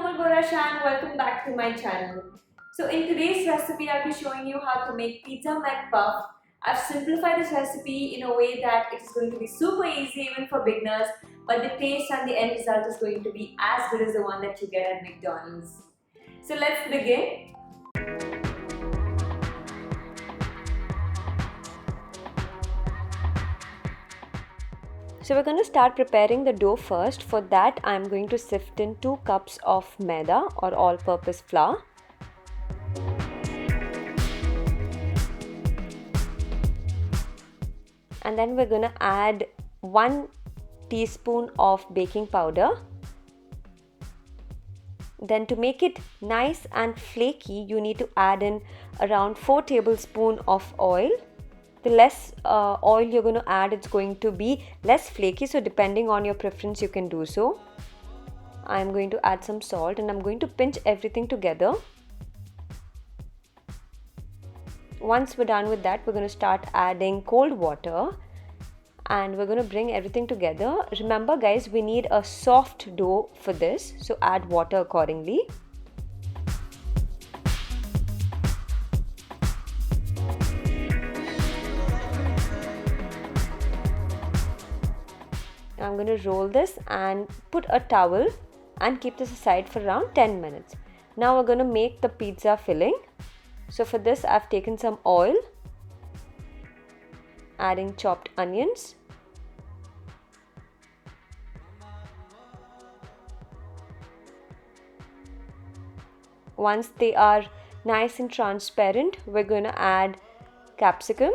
Komal and welcome back to my channel. So in today's recipe, I'll be showing you how to make pizza McPuff. I've simplified this recipe in a way that it's going to be super easy even for beginners, but the taste and the end result is going to be as good as the one that you get at McDonald's. So let's begin. So we're going to start preparing the dough first. For that, I'm going to sift in 2 cups of Maida or all-purpose flour. And then we're going to add 1 teaspoon of baking powder. Then to make it nice and flaky, you need to add in around 4 tablespoons of oil. The less oil you're going to add, it's going to be less flaky, so depending on your preference you can do so. I'm going to add some salt and I'm going to pinch everything together. Once we're done with that, we're going to start adding cold water and we're going to bring everything together. Remember guys, we need a soft dough for this, so add water accordingly. I'm going to roll this and put a towel and keep this aside for around 10 minutes. Now we're going to make the pizza filling. So for this I've taken some oil, adding chopped onions, once they are nice and transparent, we're going to add capsicum,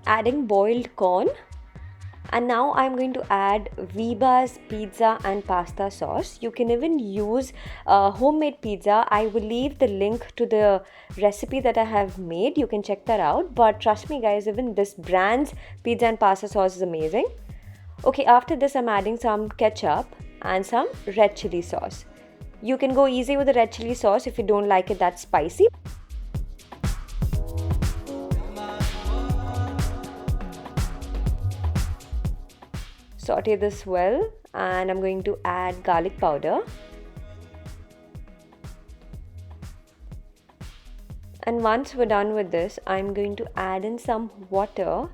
adding boiled corn, and now I'm going to add Viva's pizza and pasta sauce. You can even use homemade pizza. I will leave the link to the recipe that I have made. You can check that out, but trust me guys, even this brand's pizza and pasta sauce is amazing. Okay, after this I'm adding some ketchup and some red chili sauce. You can go easy with the red chili sauce if you don't like it that spicy. Saute this well and I'm going to add garlic powder. And once we're done with this, I'm going to add in some water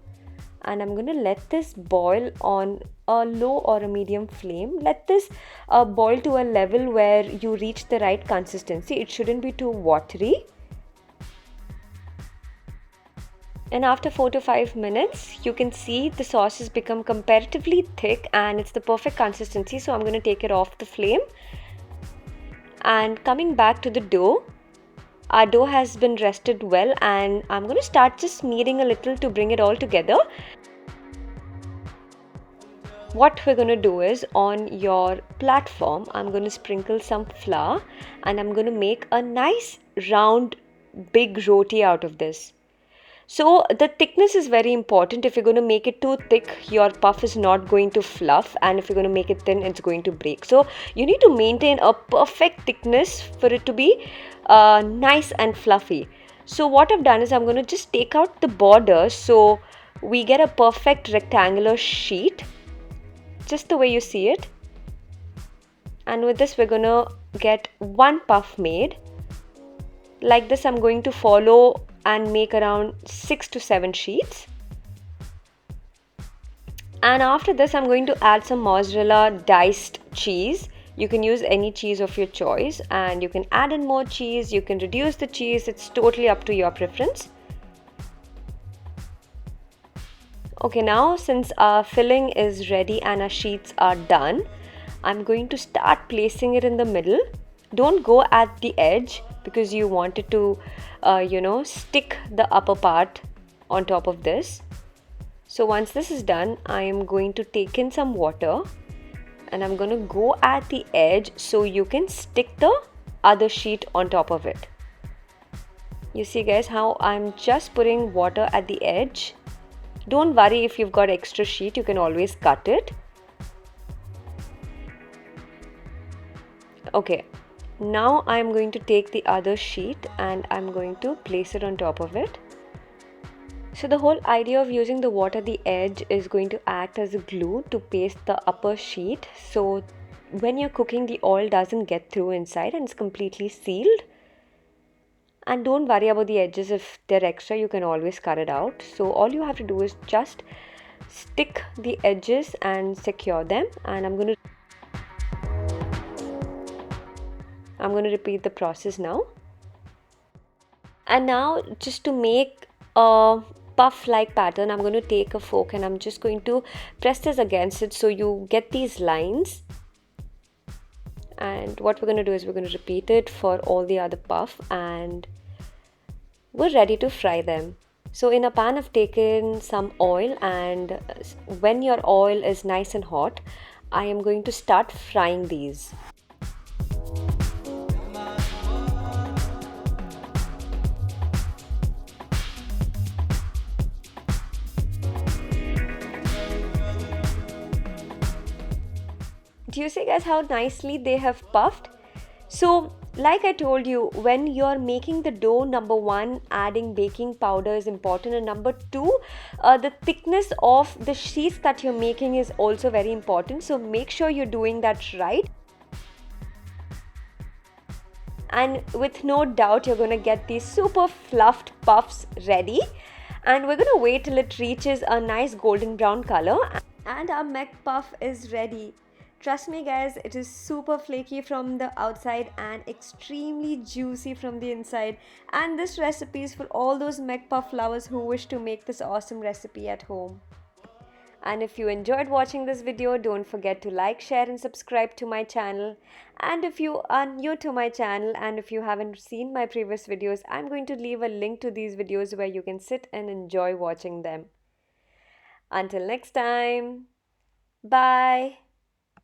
and I'm going to let this boil on a low or a medium flame. Let this boil to a level where you reach the right consistency. It shouldn't be too watery. And after 4 to 5 minutes, you can see the sauce has become comparatively thick and it's the perfect consistency. So I'm going to take it off the flame. And coming back to the dough, our dough has been rested well and I'm going to start just kneading a little to bring it all together. What we're going to do is, on your platform, I'm going to sprinkle some flour and I'm going to make a nice round big roti out of this. So the thickness is very important. If you're going to make it too thick, your puff is not going to fluff, and if you're going to make it thin, it's going to break. So you need to maintain a perfect thickness for it to be nice and fluffy. So what I've done is I'm going to just take out the border so we get a perfect rectangular sheet, just the way you see it. And with this we're going to get 1 puff made. Like this I'm going to follow and make around 6 to 7 sheets. And after this I'm going to add some mozzarella diced cheese. You can use any cheese of your choice and you can add in more cheese, you can reduce the cheese, it's totally up to your preference. Okay, now since our filling is ready and our sheets are done, I'm going to start placing it in the middle. Don't go at the edge because you want it to stick the upper part on top of this. So once this is done, I am going to take in some water and I'm going to go at the edge so you can stick the other sheet on top of it. You see guys how I'm just putting water at the edge. Don't worry if you've got extra sheet, you can always cut it. Okay, now I'm going to take the other sheet and I'm going to place it on top of it. So the whole idea of using the water at the edge is going to act as a glue to paste the upper sheet, so when you're cooking the oil doesn't get through inside and it's completely sealed. And don't worry about the edges. If they're extra, you can always cut it out. So all you have to do is just stick the edges and secure them, and I'm going to repeat the process now. And now, just to make a puff like pattern, I'm going to take a fork and I'm just going to press this against it so you get these lines. And what we're going to do is we're going to repeat it for all the other puff, and we're ready to fry them. So in a pan I've taken some oil, and when your oil is nice and hot, I am going to start frying these. Do you see guys how nicely they have puffed? So like I told you, when you're making the dough, number one, adding baking powder is important, and number two, the thickness of the sheets that you're making is also very important. So make sure you're doing that right. And with no doubt, you're going to get these super fluffed puffs ready. And we're going to wait till it reaches a nice golden brown color. And our McPuff is ready. Trust me guys, it is super flaky from the outside and extremely juicy from the inside. And this recipe is for all those McPuff lovers who wish to make this awesome recipe at home. And if you enjoyed watching this video, don't forget to like, share and subscribe to my channel. And if you are new to my channel and if you haven't seen my previous videos, I'm going to leave a link to these videos where you can sit and enjoy watching them. Until next time, bye.